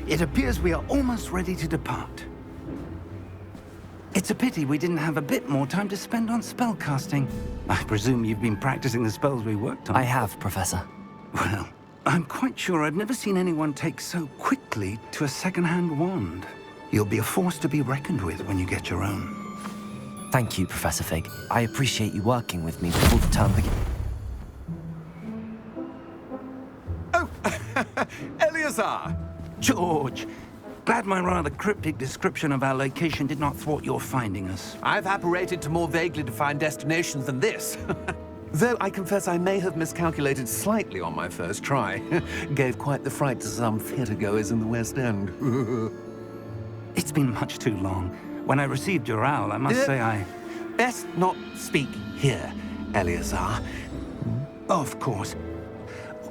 It appears we are almost ready to depart. It's a pity we didn't have a bit more time to spend on spellcasting. I presume you've been practicing the spells we worked on. I have, Professor. Well, I'm quite sure I've never seen anyone take so quickly to a second-hand wand. You'll be a force to be reckoned with when you get your own. Thank you, Professor Fig. I appreciate you working with me before the term begins. Oh, Eleazar! George! Glad my rather cryptic description of our location did not thwart your finding us. I've apparated to more vaguely defined destinations than this. Though I confess I may have miscalculated slightly on my first try. Gave quite the fright to some theatergoers in the West End. It's been much too long. When I received your owl, I must say I... Best not speak here, Eleazar. Of course.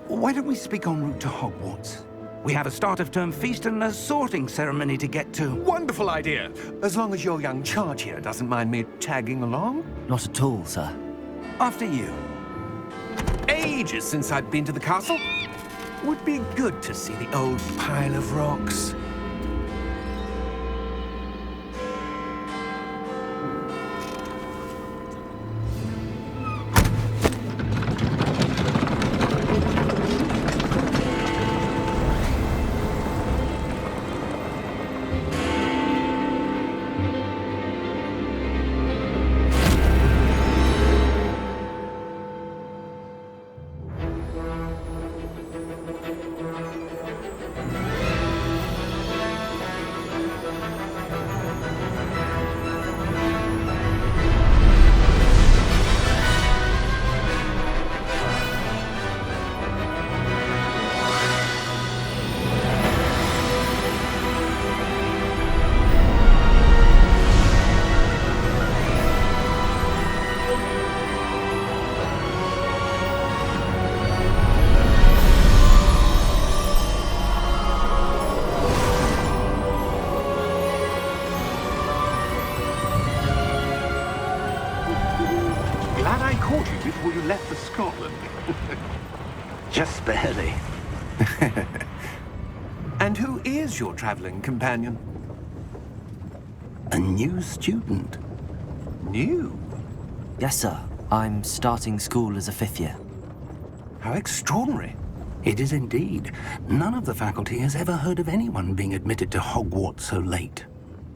Why don't we speak en route to Hogwarts? We have a start-of-term feast and a sorting ceremony to get to. Wonderful idea! As long as your young charge here doesn't mind me tagging along. Not at all, sir. After you. Ages since I'd been to the castle. Would be good to see the old pile of rocks. Glad I caught you before you left for Scotland. Just barely. And who is your traveling companion? A new student. New? Yes, sir. I'm starting school as a 5th year. How extraordinary. It is indeed. None of the faculty has ever heard of anyone being admitted to Hogwarts so late.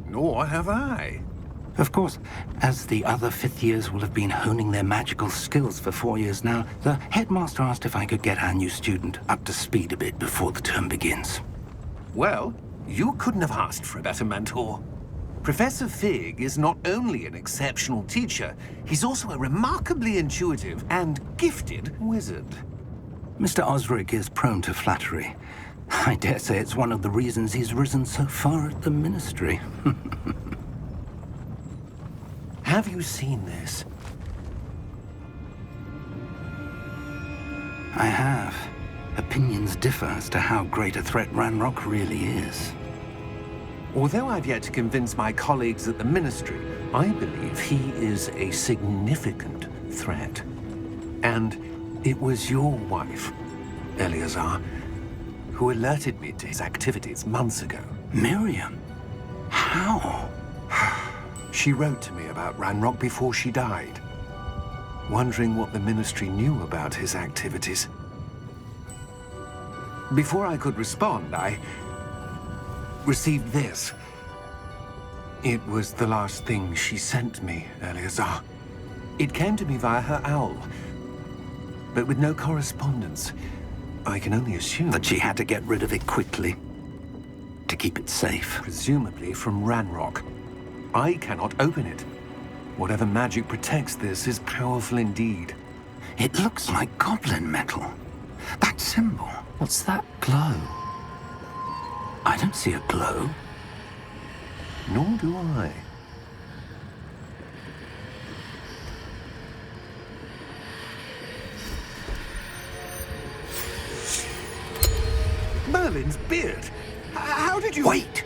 Nor have I. Of course, as the other 5th years will have been honing their magical skills for 4 years now, the headmaster asked if I could get our new student up to speed a bit before the term begins. Well, you couldn't have asked for a better mentor. Professor Fig is not only an exceptional teacher, he's also a remarkably intuitive and gifted wizard. Mr. Osric is prone to flattery. I dare say it's one of the reasons he's risen so far at the Ministry. Have you seen this? I have. Opinions differ as to how great a threat Ranrock really is. Although I've yet to convince my colleagues at the Ministry, I believe he is a significant threat. And it was your wife, Eleazar, who alerted me to his activities months ago. Miriam? How? She wrote to me about Ranrock before she died, wondering what the Ministry knew about his activities. Before I could respond, I received this. It was the last thing she sent me, Eleazar. It came to me via her owl, but with no correspondence. I can only assume That she had to get rid of it quickly, to keep it safe. presumably from Ranrock. I cannot open it. Whatever magic protects this is powerful indeed. It looks like goblin metal. That symbol. What's that glow? I don't see a glow. Nor do I. Merlin's beard. How did you... Wait!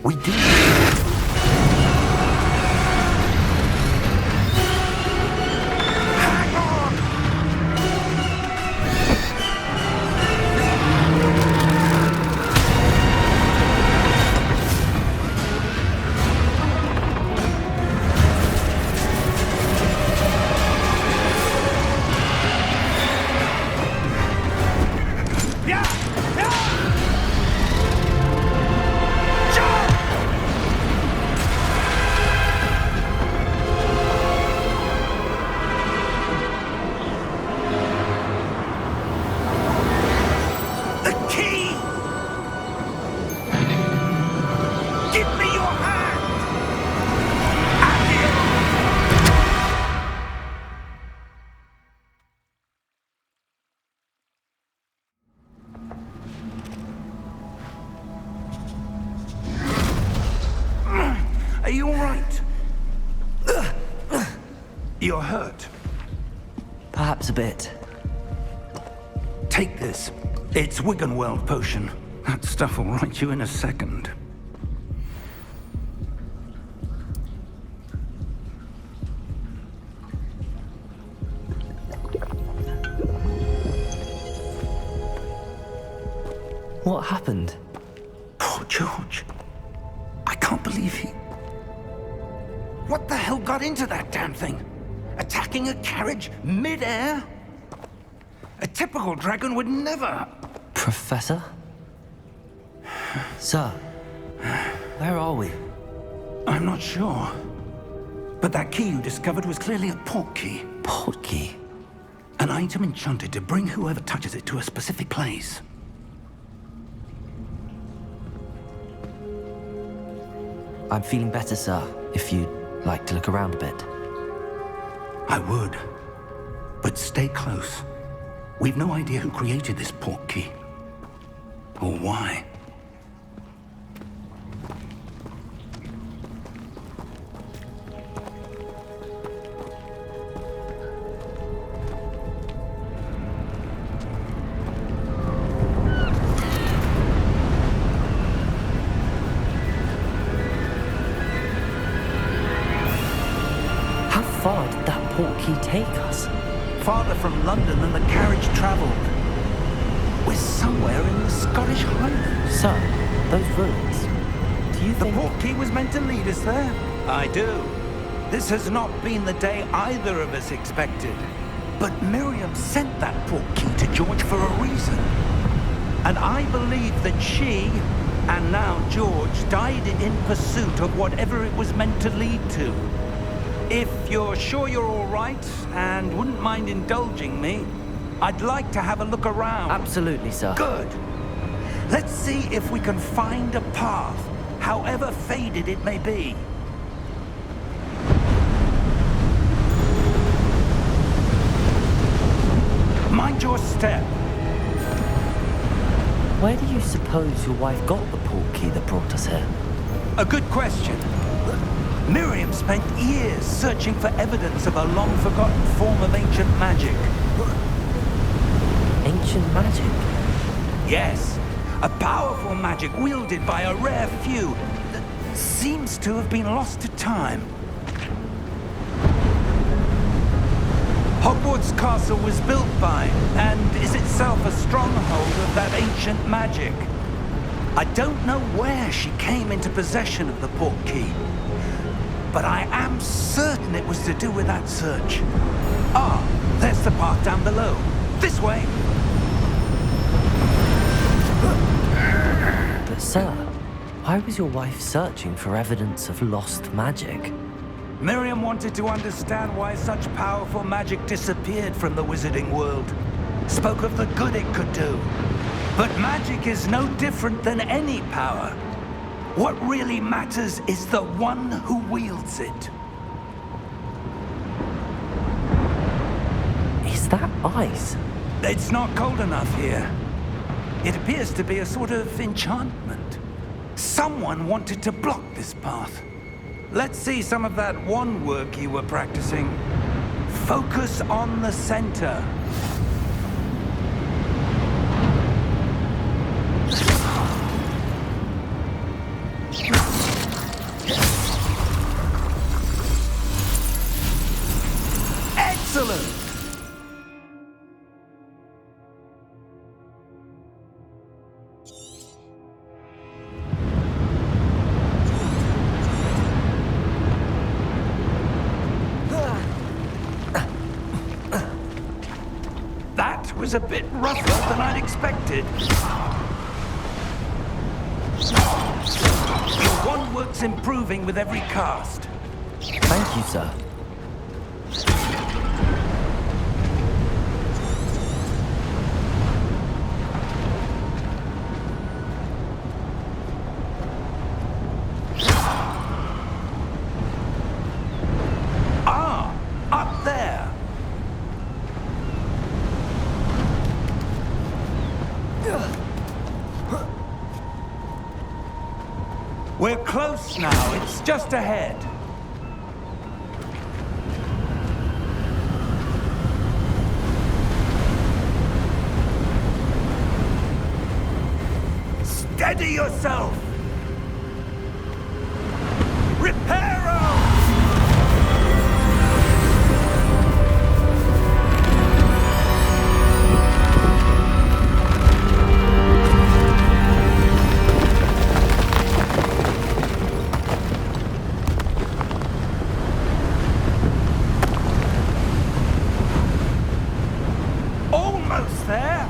We do. Hang on! You're hurt. Perhaps a bit. Take this. It's Wiggenweld potion. That stuff will right you in a second. What happened? Poor George. I can't believe he... What the hell got into that damn thing? Attacking a carriage mid-air? A typical dragon would never... Professor? Sir, where are we? I'm not sure. But that key you discovered was clearly a port key. Port key? An item enchanted to bring whoever touches it to a specific place. I'm feeling better, sir, if you'd like to look around a bit. I would. But stay close. We've no idea who created this port key. Or why. How far did that port key take us? Farther from London than the carriage traveled. We're somewhere in the Scottish Highlands. Sir, those ruins. Do you The think... port key was meant to lead us there? I do. This has not been the day either of us expected. But Miriam sent that port key to George for a reason. And I believe that she, and now George, died in pursuit of whatever it was meant to lead to. If you're sure you're all right, and wouldn't mind indulging me, I'd like to have a look around. Absolutely, sir. Good. Let's see if we can find a path, however faded it may be. Mind your step. Where do you suppose your wife got the port key that brought us here? A good question. Miriam spent years searching for evidence of a long-forgotten form of ancient magic. Ancient magic? Yes, a powerful magic wielded by a rare few that seems to have been lost to time. Hogwarts Castle was built by, and is itself a stronghold of that ancient magic. I don't know where she came into possession of the port key, but I am certain it was to do with that search. Ah, there's the path down below. This way. But sir, why was your wife searching for evidence of lost magic? Miriam wanted to understand why such powerful magic disappeared from the wizarding world. Spoke of the good it could do. But magic is no different than any power. What really matters is the one who wields it. Is that ice? It's not cold enough here. It appears to be a sort of enchantment. Someone wanted to block this path. Let's see some of that wand work you were practicing. Focus on the center. Excellent! That was a bit rougher than I'd expected. Your wand work's improving with every cast. Thank you, sir. Ah, up there. We're close now. It's just ahead. Steady yourself! Reparo! Almost there!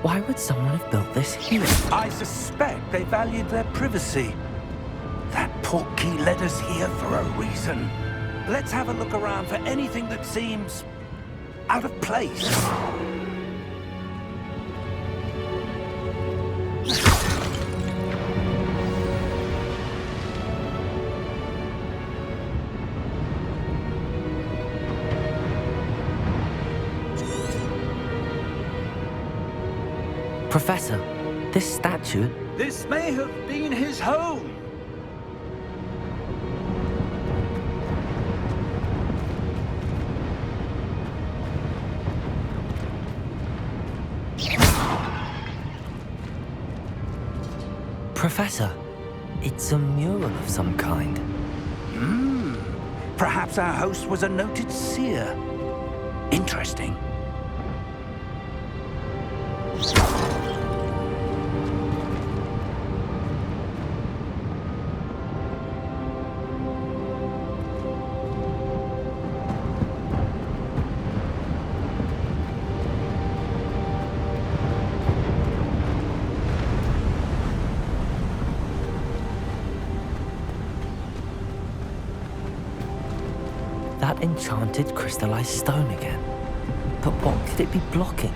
Why would someone have built this here? I suspect they valued their privacy. That portkey led us here for a reason. Let's have a look around for anything that seems out of place. Professor, this statue... This may have been his home. Professor, it's a mural of some kind. Perhaps our host was a noted seer. Interesting. That enchanted crystallized stone again. But what could it be blocking?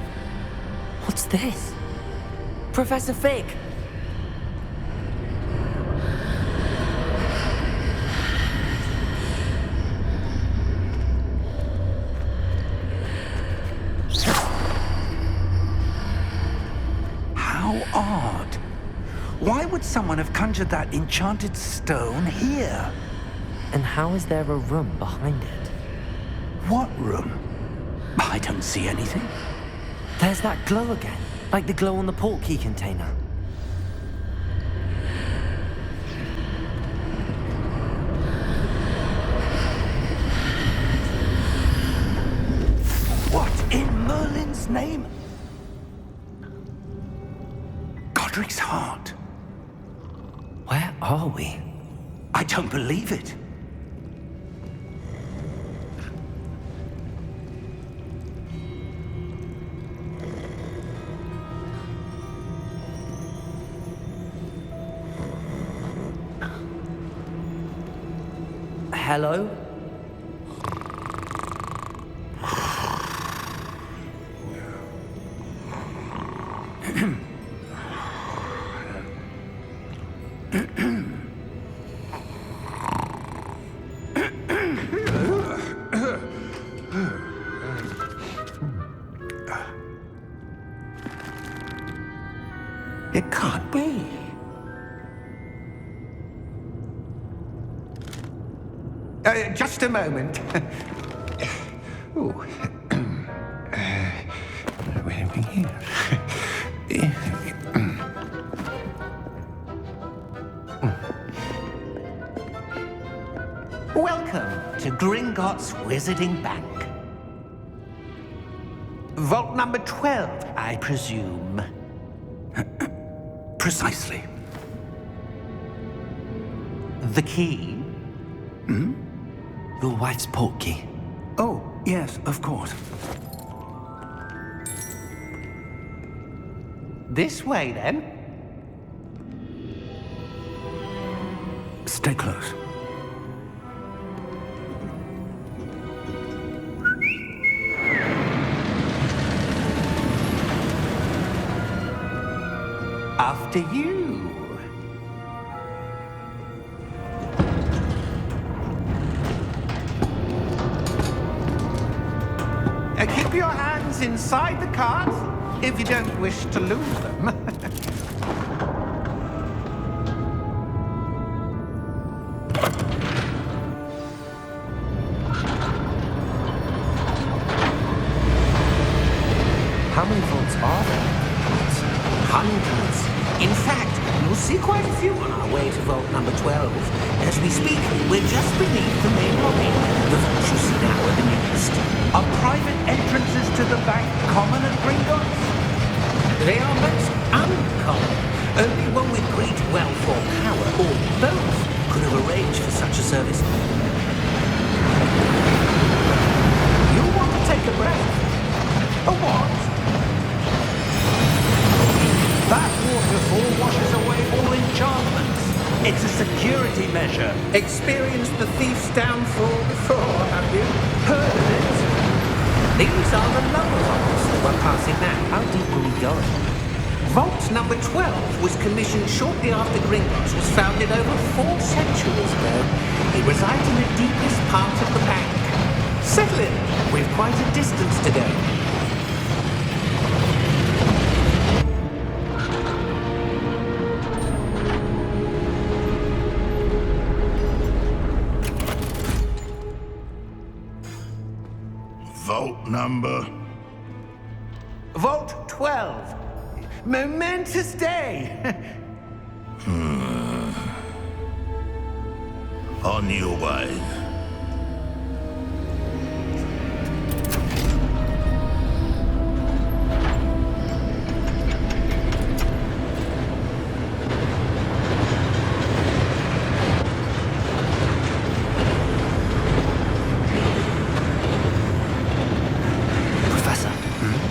What's this? Professor Fig! How odd. Why would someone have conjured that enchanted stone here? And how is there a room behind it? What room? I don't see anything. There's that glow again, like the glow on the portkey container. What in Merlin's name? Godric's heart. Where are we? I don't believe it. Hello? It can't be. Just a moment. Ooh. Where are we here? Welcome to Gringotts Wizarding Bank. Vault number 12, I presume. Precisely. The key? Your wife's portkey. Oh, yes, of course. This way, then. Stay close. After you. Keep your hands inside the cart. if you don't wish to lose them. How many vaults are there? Hundreds. In fact, you'll see quite a few on our way to vault number 12. As we speak, we're just beneath the main lobby. The vault you see now are the nearest. Are private entrances to the bank common at Gringotts? They are most uncommon. Only one with great wealth or power, or both, could have arranged for such a service. You want to take a breath? A what? That waterfall washes away all enchantments. It's a security measure. Experienced the thief's downfall before, have you? Heard of it? These are the lower vaults that we're passing now. How deep are we going? Vault number 12 was commissioned shortly after Gringotts was founded over 4 centuries ago. It resides in the deepest part of the bank. Settle in. We've quite a distance to go. Vault number? Vault 12. Momentous day. On your way. Professor,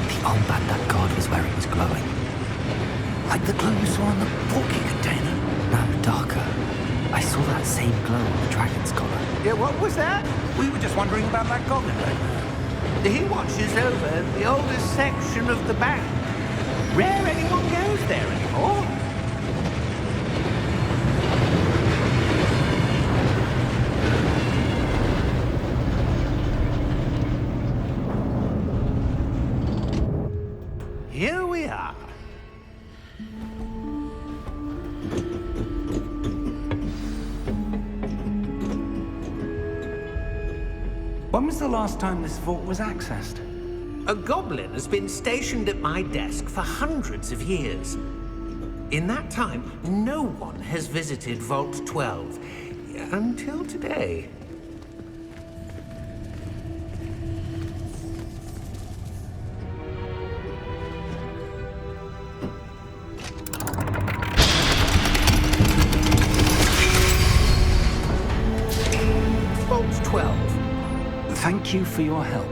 the armband that guard was wearing was glowing. Like the glow you saw on the porky container. No, darker. I saw that same glow on the dragon's collar. Yeah, what was that? We were just wondering about that goblin right now. He watches over the oldest section of the bank. Rare anyone goes there anymore. Here we are. When was the last time this vault was accessed? A goblin has been stationed at my desk for hundreds of years. In that time, no one has visited Vault 12. Until today. Vault 12. Thank you for your help.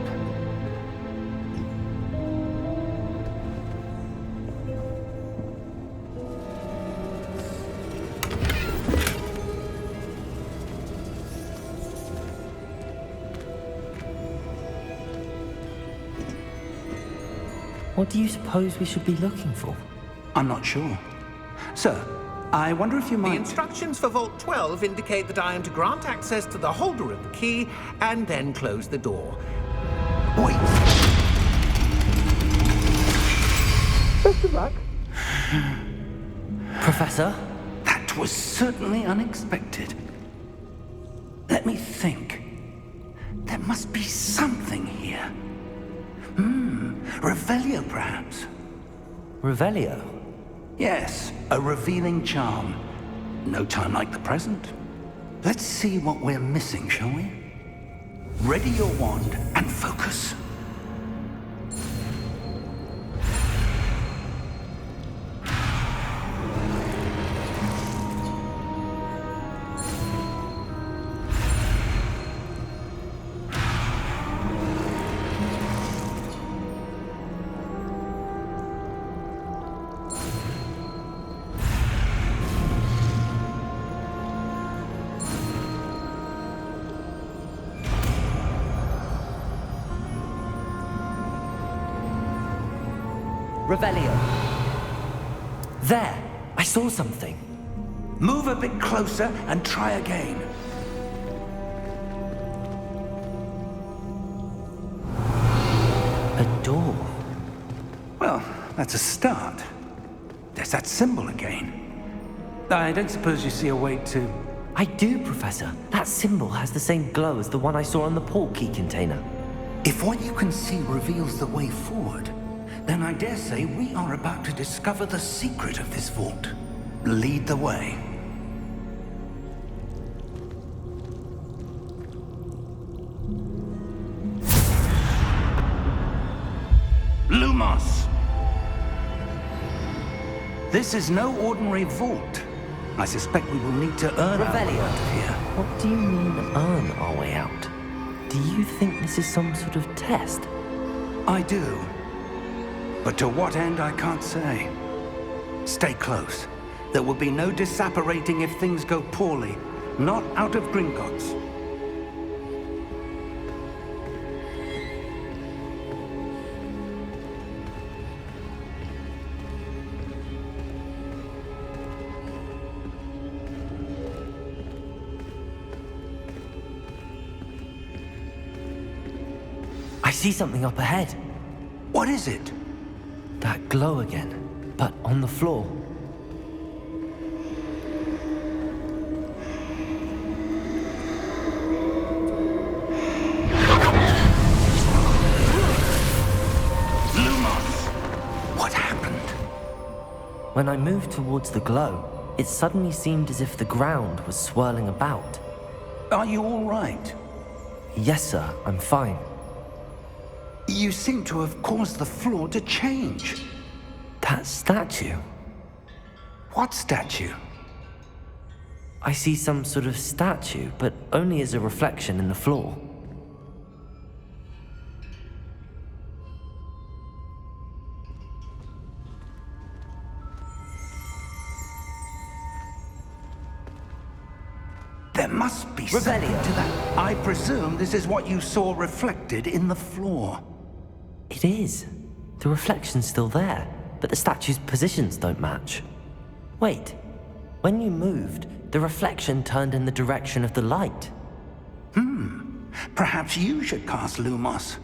What do you suppose we should be looking for? I'm not sure. Sir, I wonder if you The might... instructions for Vault 12 indicate that I am to grant access to the holder of the key and then close the door. Wait. Best of luck. Professor? That was certainly unexpected. Let me think. There must be something here. Revelio, perhaps. Revelio? Yes, a revealing charm. No time like the present. Let's see what we're missing, shall we? Ready your wand and focus. Revelio. There! I saw something. Move a bit closer and try again. A door. Well, That's a start. There's that symbol again. I don't suppose you see a way to... I do, Professor. That symbol has the same glow as the one I saw on the port key container. If what you can see reveals the way forward, then I dare say we are about to discover the secret of this vault. Lead the way. Lumos! This is no ordinary vault. I suspect we will need to earn our way Revelio. out of here. What do you mean, earn our way out? Do you think this is some sort of test? I do. But to what end, I can't say. Stay close. There will be no disapparating if things go poorly. Not out of Gringotts. I see something up ahead. What is it? That glow again, but on the floor. Lumos! What happened? When I moved towards the glow, it suddenly seemed as if the ground was swirling about. Are you all right? Yes, sir, I'm fine. You seem to have caused the floor to change. That statue. What statue? I see some sort of statue, but only as a reflection in the floor. There must be something to that. I presume this is what you saw reflected in the floor. It is. The reflection's still there, but the statue's positions don't match. Wait. When you moved, the reflection turned in the direction of the light. Perhaps you should cast Lumos.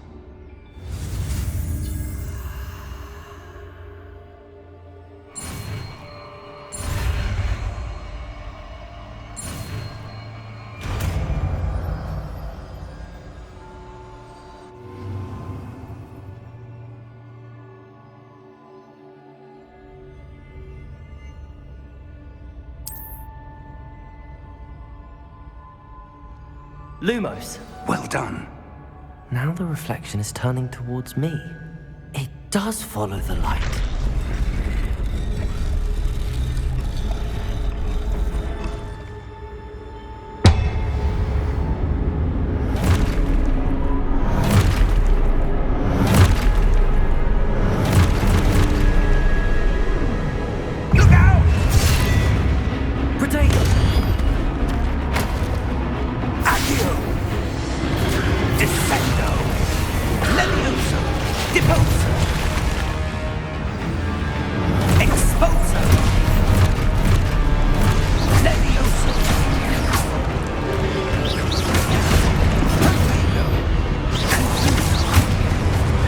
Lumos! Well done. Now the reflection is turning towards me. It does follow the light. Look out! Potato! Accio! Descendo! Levioso! Deposo! Exposo! Levioso! Perfecto!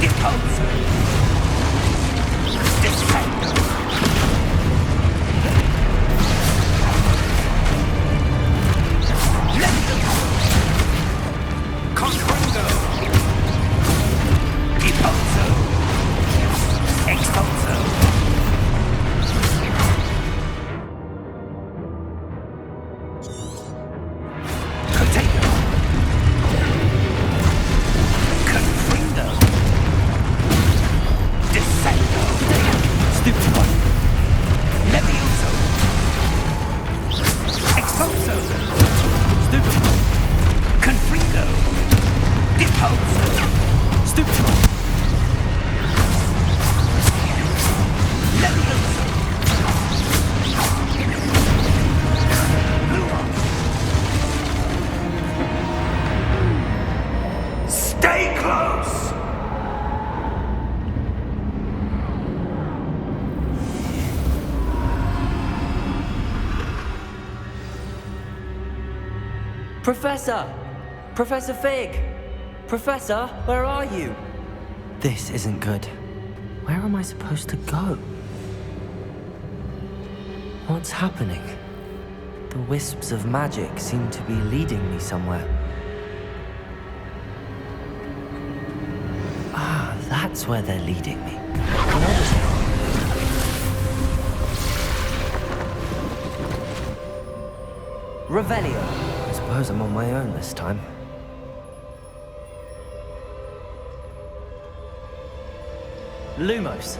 Deposo! Descendo! Confringo! Deposo! Expulso! Contago! Confringo! Descendo! Stupid one! Levioso! Expulso! Stupid one! Confringo! Deposo! Stupid one! Levioso! Lumos! Stay close! Professor! Professor Fig! Professor, where are you? This isn't good. Where am I supposed to go? What's happening? The wisps of magic seem to be leading me somewhere. Ah, that's where they're leading me. Revelio. I suppose I'm on my own this time. Lumos.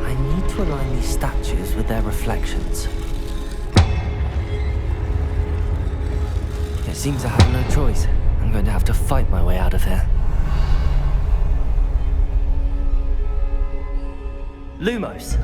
I need to align these statues with their reflections. It seems I have no choice. I'm going to have to fight my way out of here. Lumos.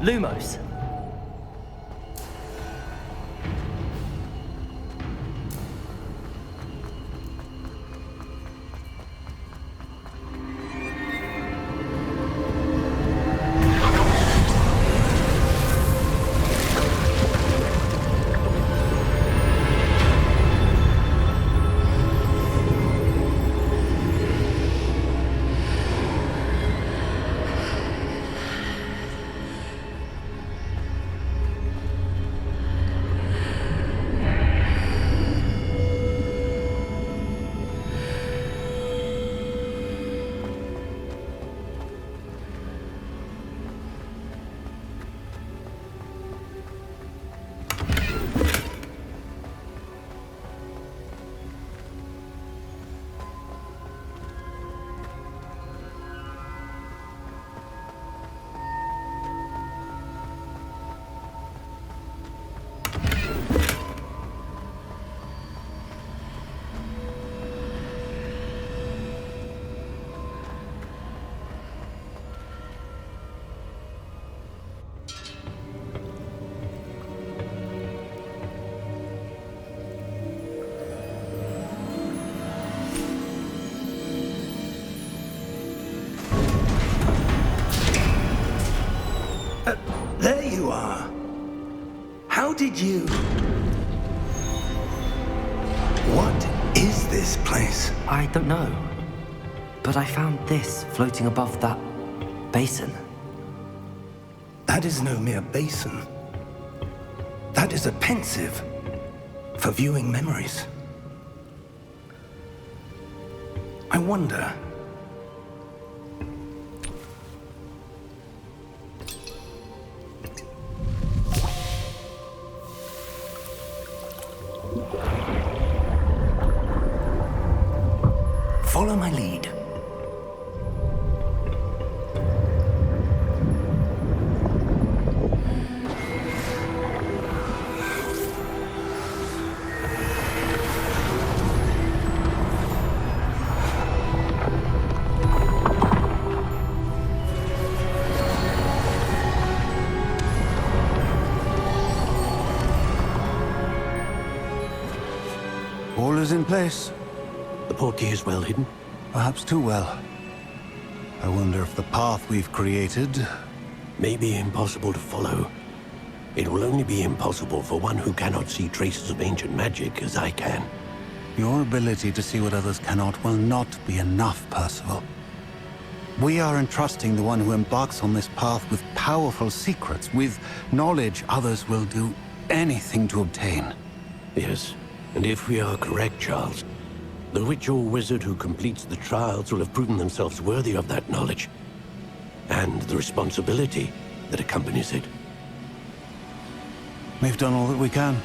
Lumos. There you are. How did you... What is this place? I don't know. But I found this floating above that basin. That is no mere basin. That is a pensive for viewing memories. I wonder... Follow my lead. in place. The portkey is well hidden? Perhaps too well. I wonder if the path we've created... May be impossible to follow. It will only be impossible for one who cannot see traces of ancient magic as I can. Your ability to see what others cannot will not be enough, Percival. We are entrusting the one who embarks on this path with powerful secrets, with knowledge others will do anything to obtain. Yes, and if we are correct, Charles, the witch or wizard who completes the trials will have proven themselves worthy of that knowledge, and the responsibility that accompanies it. We've done all that we can.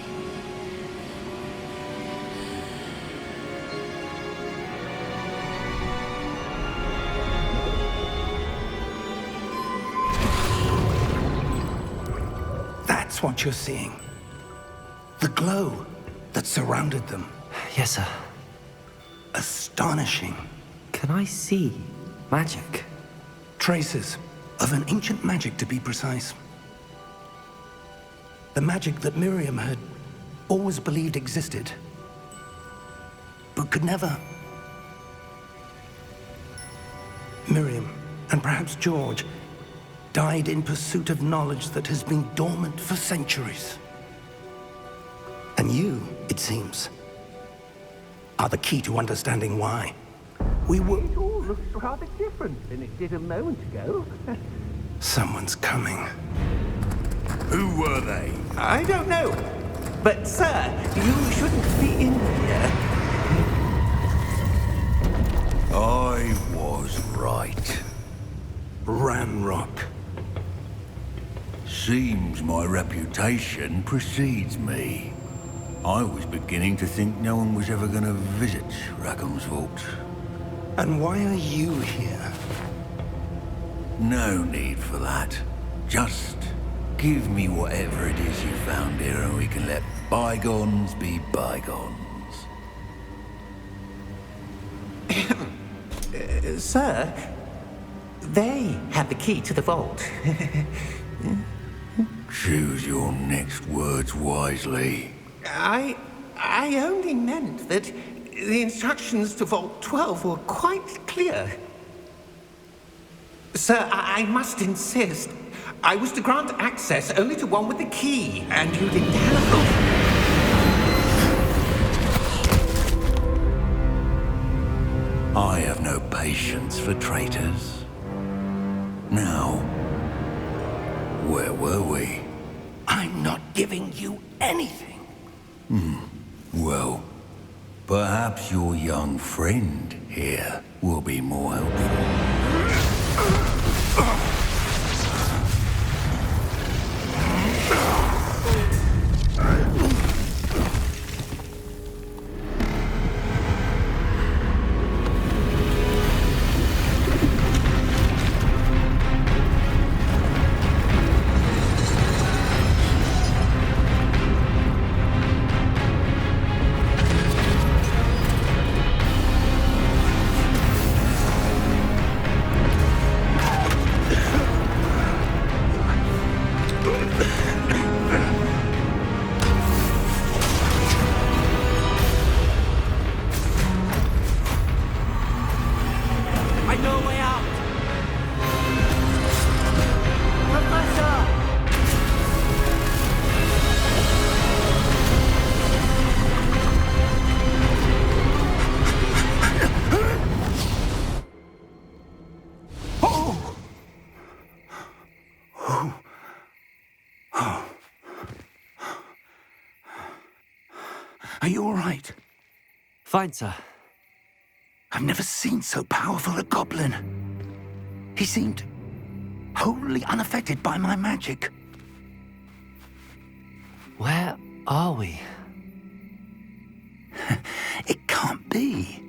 That's what you're seeing. The glow that surrounded them. Yes, sir. Astonishing. Can I see magic? Traces of an ancient magic, to be precise. The magic that Miriam had always believed existed, but could never. Miriam, and perhaps George, died in pursuit of knowledge that has been dormant for centuries. And you, it seems, are the key to understanding why. We were... It all looks rather different than it did a moment ago. Someone's coming. Who were they? I don't know. But, sir, you shouldn't be in here. I was right. Ramrock. Seems my reputation precedes me. I was beginning to think no one was ever going to visit Rackham's vault. And why are you here? No need for that. Just give me whatever it is you found here and we can let bygones be bygones. Sir, they have the key to the vault. Choose your next words wisely. I only meant that the instructions to Vault 12 were quite clear. Sir, I must insist. I was to grant access only to one with the key, and you didn't have... I have no patience for traitors. Now, where were we? I'm not giving you anything. Well, perhaps your young friend here will be more helpful. Are you all right? Fine, sir. I've never seen so powerful a goblin. He seemed wholly unaffected by my magic. Where are we? It can't be.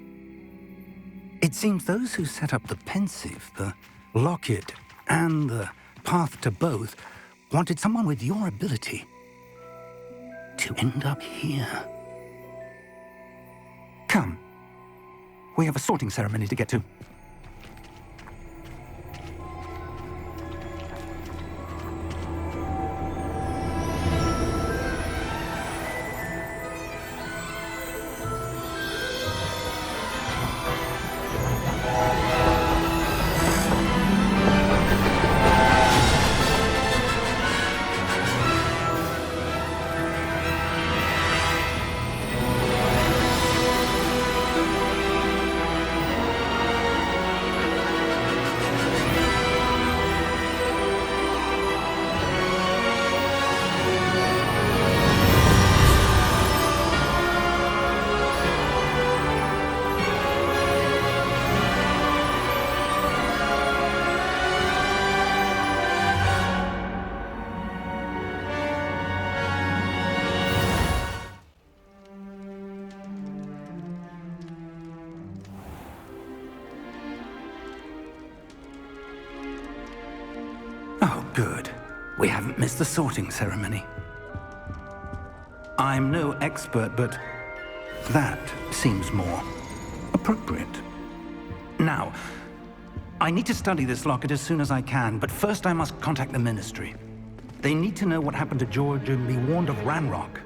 It seems those who set up the pensive, the locket, and the path to both wanted someone with your ability to end up here. Come. We have a sorting ceremony to get to. We haven't missed the sorting ceremony. I'm no expert, but that seems more appropriate. Now, I need to study this locket as soon as I can, but first I must contact the Ministry. They need to know what happened to George and be warned of Ranrock.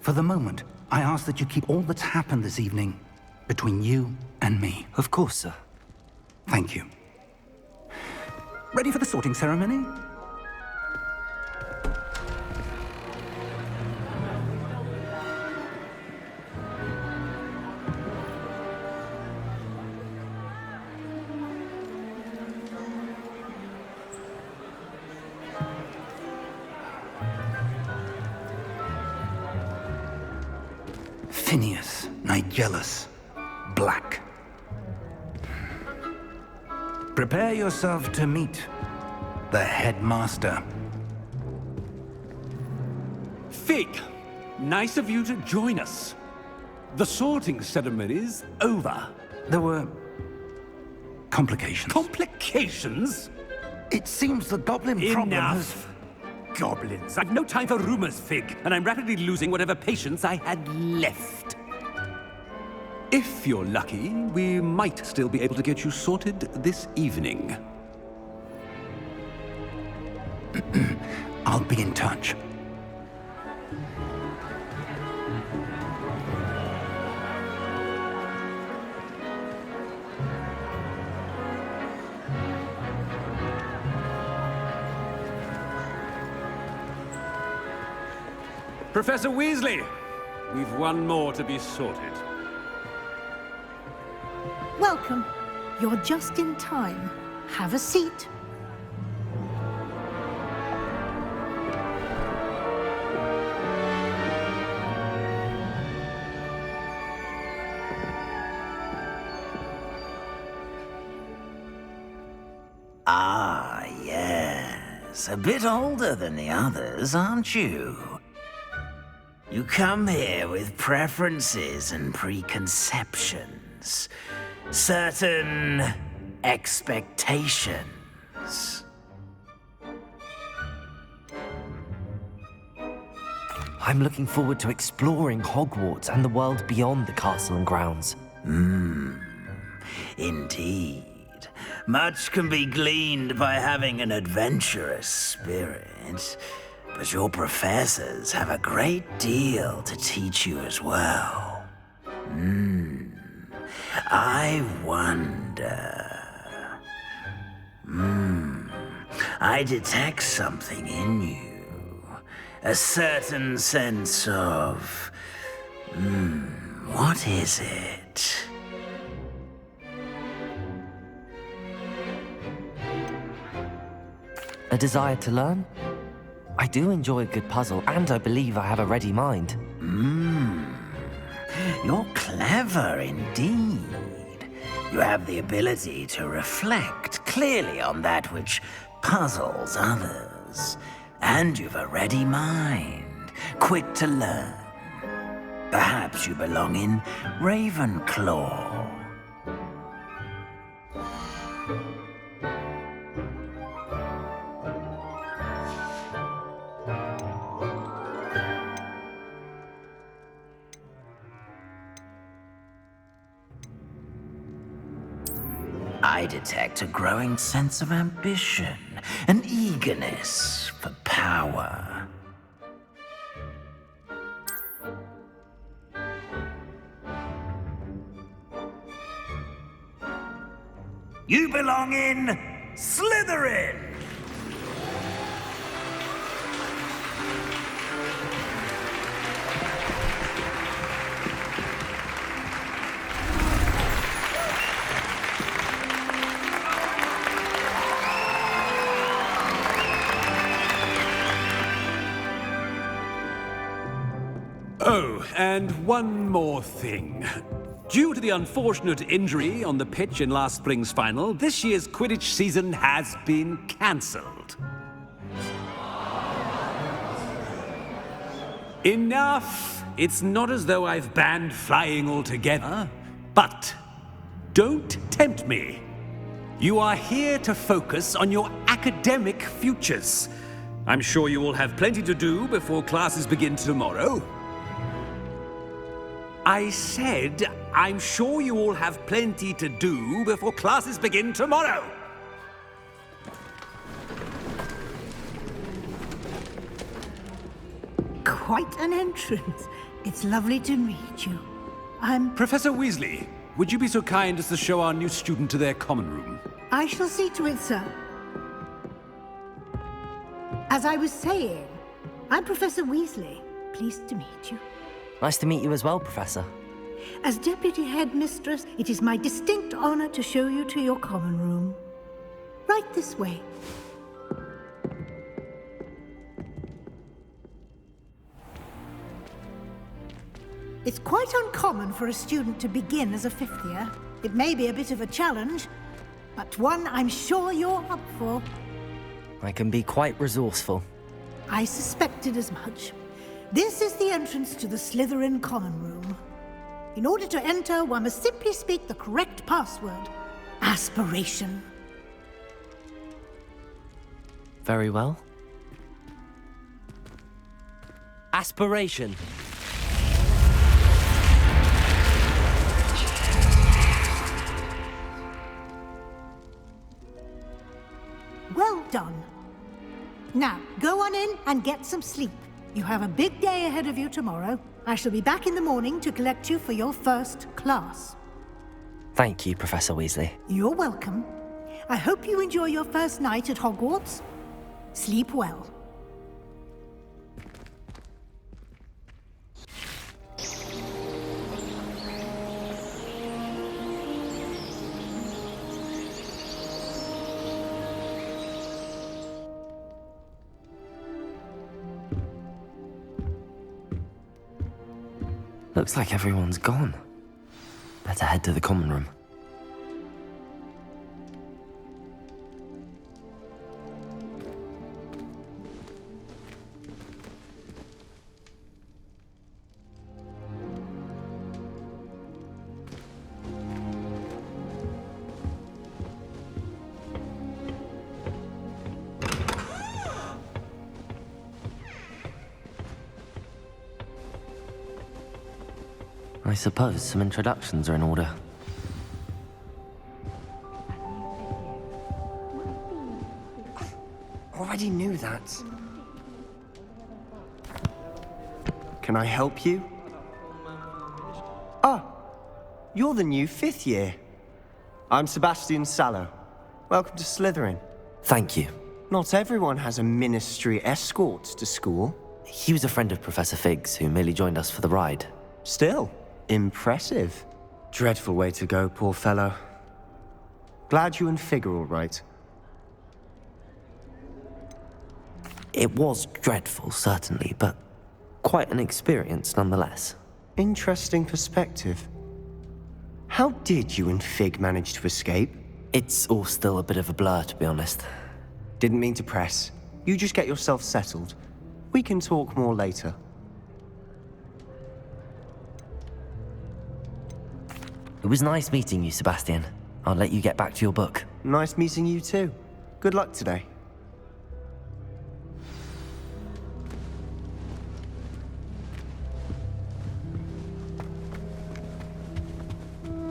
For the moment, I ask that you keep all that's happened this evening between you and me. Of course, sir. Thank you. Ready for the sorting ceremony? Phineas, Nigellus, Black. Prepare yourself to meet the headmaster. Fig, nice of you to join us. The sorting ceremony's over. There were complications. Complications? It seems the goblin problem has... Enough! Goblins. I've no time for rumors, Fig, and I'm rapidly losing whatever patience I had left. If you're lucky, we might still be able to get you sorted this evening. I'll be in touch. Professor Weasley, we've one more to be sorted. Welcome. You're just in time. Have a seat. Ah, yes. A bit older than the others, aren't you? You come here with preferences and preconceptions. Certain expectations. I'm looking forward to exploring Hogwarts and the world beyond the castle and grounds. Indeed. Much can be gleaned by having an adventurous spirit, but your professors have a great deal to teach you as well. I wonder... I detect something in you. A certain sense of... what is it? A desire to learn? I do enjoy a good puzzle, and I believe I have a ready mind. You're clever indeed. You have the ability to reflect clearly on that which puzzles others. And you've a ready mind, quick to learn. Perhaps you belong in Ravenclaw. I detect a growing sense of ambition, an eagerness for power. You belong in Slytherin! Oh, and one more thing. Due to the unfortunate injury on the pitch in last spring's final, this year's Quidditch season has been cancelled. Enough! It's not as though I've banned flying altogether, but don't tempt me. You are here to focus on your academic futures. I'm sure you all have plenty to do before classes begin tomorrow. I said, I'm sure you all have plenty to do before classes begin tomorrow. Quite an entrance. It's lovely to meet you. Professor Weasley, would you be so kind as to show our new student to their common room? I shall see to it, sir. As I was saying, I'm Professor Weasley. Pleased to meet you. Nice to meet you as well, Professor. As Deputy Headmistress, it is my distinct honor to show you to your common room. Right this way. It's quite uncommon for a student to begin as a fifth year. It may be a bit of a challenge, but one I'm sure you're up for. I can be quite resourceful. I suspected as much. This is the entrance to the Slytherin common room. In order to enter, one must simply speak the correct password. Aspiration. Very well. Aspiration. Well done. Now, go on in and get some sleep. You have a big day ahead of you tomorrow. I shall be back in the morning to collect you for your first class. Thank you, Professor Weasley. You're welcome. I hope you enjoy your first night at Hogwarts. Sleep well. Looks like everyone's gone. Better head to the common room. I suppose some introductions are in order. Already knew that. Can I help you? Ah, you're the new fifth year. I'm Sebastian Sallow. Welcome to Slytherin. Thank you. Not everyone has a ministry escort to school. He was a friend of Professor Fig's who merely joined us for the ride. Still, impressive. Dreadful way to go, poor fellow. Glad you and Fig are all right. It was dreadful, certainly, but quite an experience nonetheless. Interesting perspective. How did you and Fig manage to escape? It's all still a bit of a blur, to be honest. Didn't mean to press. You just get yourself settled. We can talk more later. It was nice meeting you, Sebastian. I'll let you get back to your book. Nice meeting you too. Good luck today.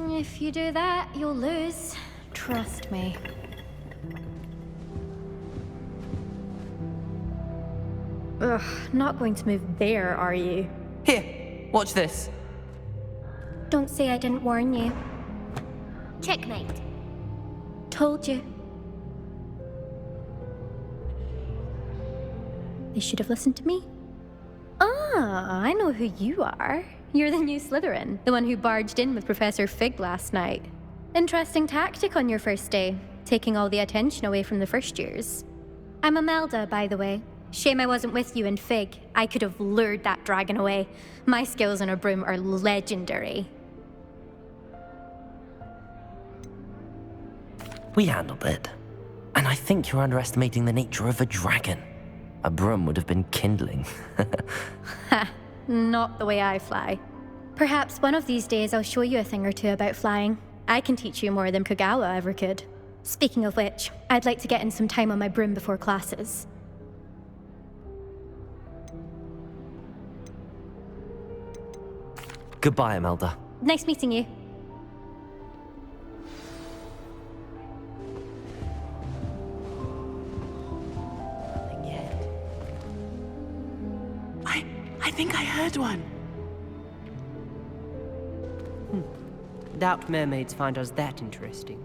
If you do that, you'll lose. Trust me. Ugh, not going to move there, are you? Here, watch this. Don't say I didn't warn you. Checkmate. Told you. They should have listened to me. Ah, I know who you are. You're the new Slytherin, the one who barged in with Professor Fig last night. Interesting tactic on your first day, taking all the attention away from the first years. I'm Imelda, by the way. Shame I wasn't with you in Fig. I could have lured that dragon away. My skills on a broom are legendary. We handled it. And I think you're underestimating the nature of a dragon. A broom would have been kindling. Ha, not the way I fly. Perhaps one of these days I'll show you a thing or two about flying. I can teach you more than Kogawa ever could. Speaking of which, I'd like to get in some time on my broom before classes. Goodbye, Imelda. Nice meeting you. Nothing yet. I think I heard one. Doubt mermaids find us that interesting.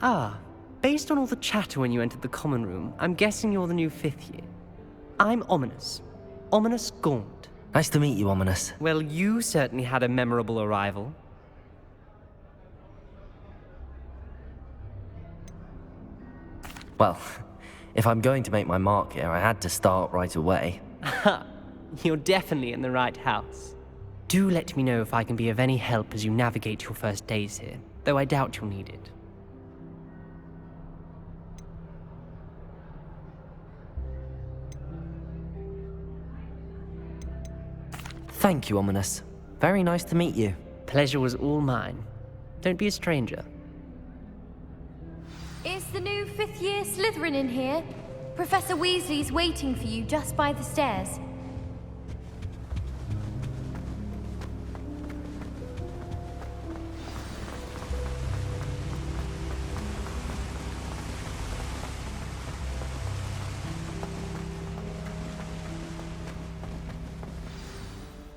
Ah, based on all the chatter when you entered the common room, I'm guessing you're the new 5th year. I'm Ominous. Ominous Gaunt. Nice to meet you, Ominous. Well, you certainly had a memorable arrival. Well, if I'm going to make my mark here, I had to start right away. Ha! You're definitely in the right house. Do let me know if I can be of any help as you navigate your first days here, though I doubt you'll need it. Thank you, Ominous. Very nice to meet you. Pleasure was all mine. Don't be a stranger. Is the new 5th year Slytherin in here? Professor Weasley's waiting for you just by the stairs.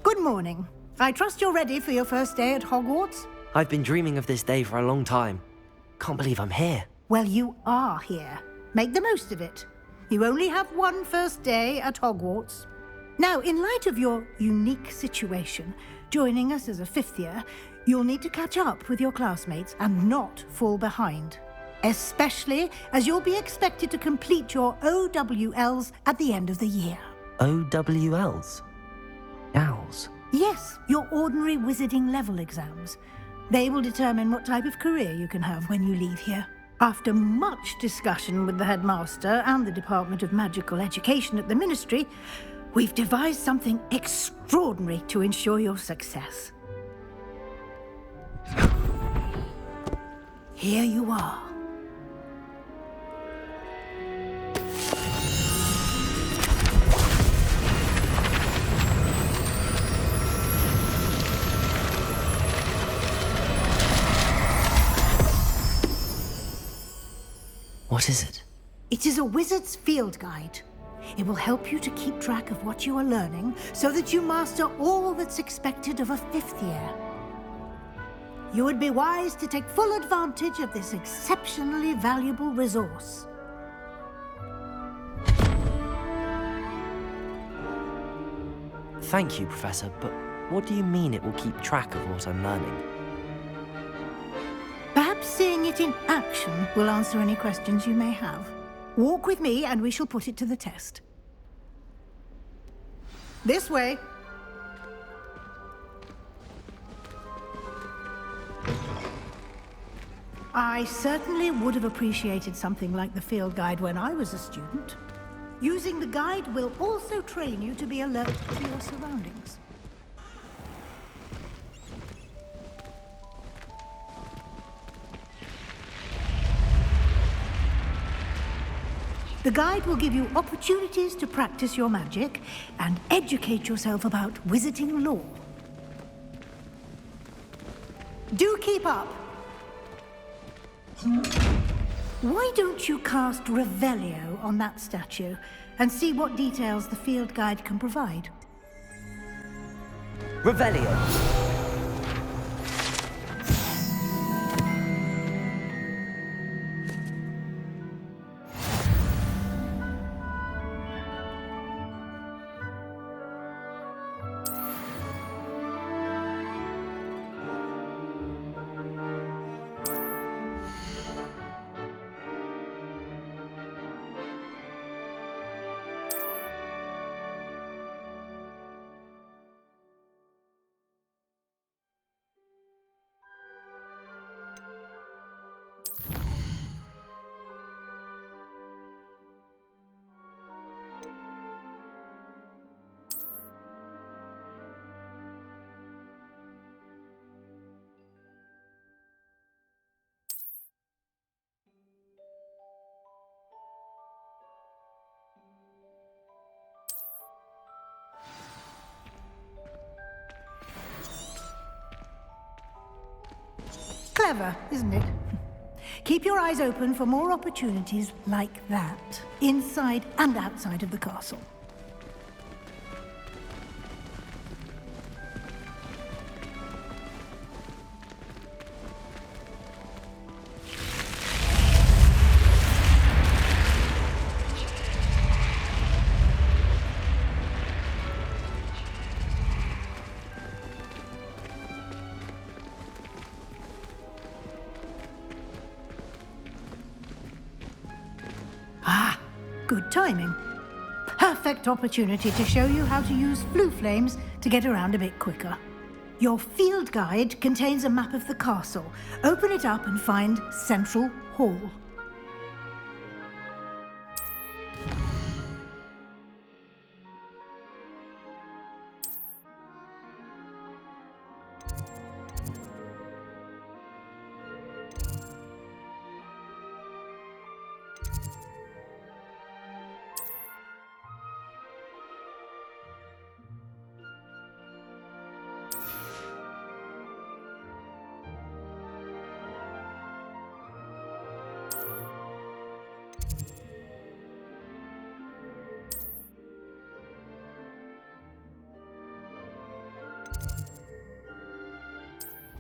Good morning. I trust you're ready for your first day at Hogwarts? I've been dreaming of this day for a long time. Can't believe I'm here. Well, you are here. Make the most of it. You only have one first day at Hogwarts. Now, in light of your unique situation, joining us as a 5th year, you'll need to catch up with your classmates and not fall behind. Especially as you'll be expected to complete your OWLs at the end of the year. OWLs? Owls? Yes, your ordinary wizarding level exams. They will determine what type of career you can have when you leave here. After much discussion with the headmaster and the Department of Magical Education at the Ministry, we've devised something extraordinary to ensure your success. Here you are. What is it? It is a wizard's field guide. It will help you to keep track of what you are learning so that you master all that's expected of a 5th year. You would be wise to take full advantage of this exceptionally valuable resource. Thank you, Professor, but what do you mean it will keep track of what I'm learning? Perhaps seeing it in action will answer any questions you may have. Walk with me and we shall put it to the test. This way. I certainly would have appreciated something like the field guide when I was a student. Using the guide will also train you to be alert to your surroundings. The guide will give you opportunities to practice your magic and educate yourself about wizarding lore. Do keep up. Why don't you cast Revelio on that statue and see what details the field guide can provide? Revelio! Clever, isn't it? Keep your eyes open for more opportunities like that, inside and outside of the castle. Ah, good timing. Perfect opportunity to show you how to use flue flames to get around a bit quicker. Your field guide contains a map of the castle. Open it up and find Central Hall.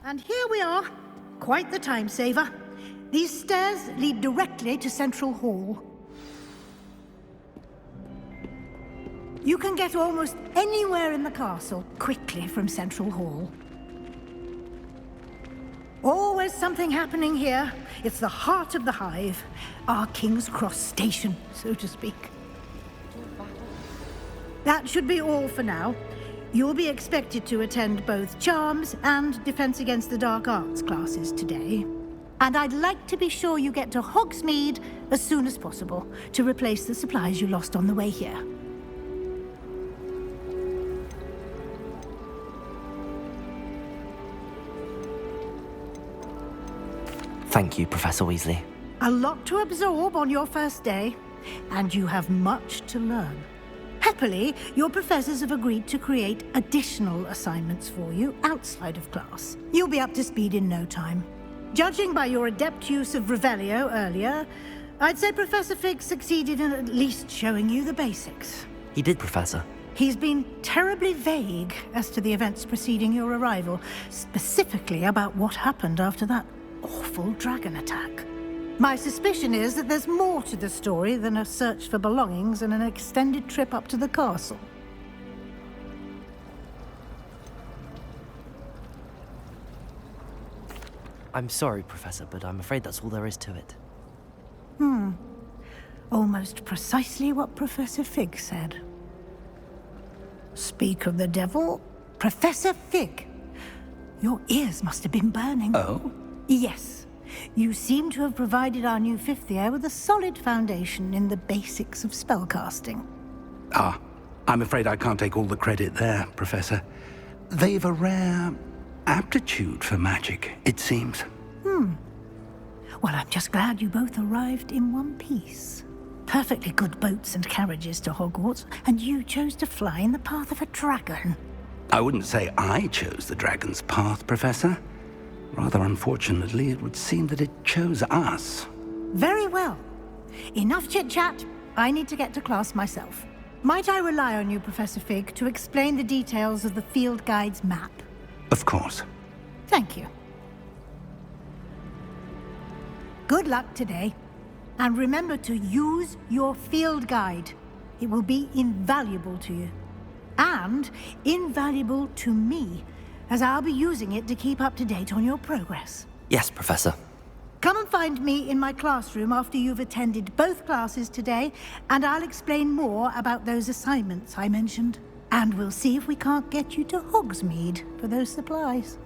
And here we are. Quite the time saver. These stairs lead directly to Central Hall. You can get almost anywhere in the castle quickly from Central Hall. Always something happening here. It's the heart of the hive. Our King's Cross station, so to speak. That should be all for now. You'll be expected to attend both Charms and Defense Against the Dark Arts classes today. And I'd like to be sure you get to Hogsmeade as soon as possible to replace the supplies you lost on the way here. Thank you, Professor Weasley. A lot to absorb on your first day, and you have much to learn. Happily, your professors have agreed to create additional assignments for you outside of class. You'll be up to speed in no time. Judging by your adept use of Revelio earlier, I'd say Professor Fig succeeded in at least showing you the basics. He did, Professor. He's been terribly vague as to the events preceding your arrival, specifically about what happened after that awful dragon attack. My suspicion is that there's more to the story than a search for belongings and an extended trip up to the castle. I'm sorry, Professor, but I'm afraid that's all there is to it. Almost precisely what Professor Fig said. Speak of the devil, Professor Fig. Your ears must have been burning. Oh? Yes. You seem to have provided our new fifth year with a solid foundation in the basics of spellcasting. Ah, I'm afraid I can't take all the credit there, Professor. They've a rare aptitude for magic, it seems. Well, I'm just glad you both arrived in one piece. Perfectly good boats and carriages to Hogwarts, and you chose to fly in the path of a dragon. I wouldn't say I chose the dragon's path, Professor. Rather unfortunately, it would seem that it chose us. Very well. Enough chit-chat. I need to get to class myself. Might I rely on you, Professor Fig, to explain the details of the field guide's map? Of course. Thank you. Good luck today. And remember to use your field guide. It will be invaluable to you. And invaluable to me, as I'll be using it to keep up to date on your progress. Yes, Professor. Come and find me in my classroom after you've attended both classes today, and I'll explain more about those assignments I mentioned. And we'll see if we can't get you to Hogsmeade for those supplies.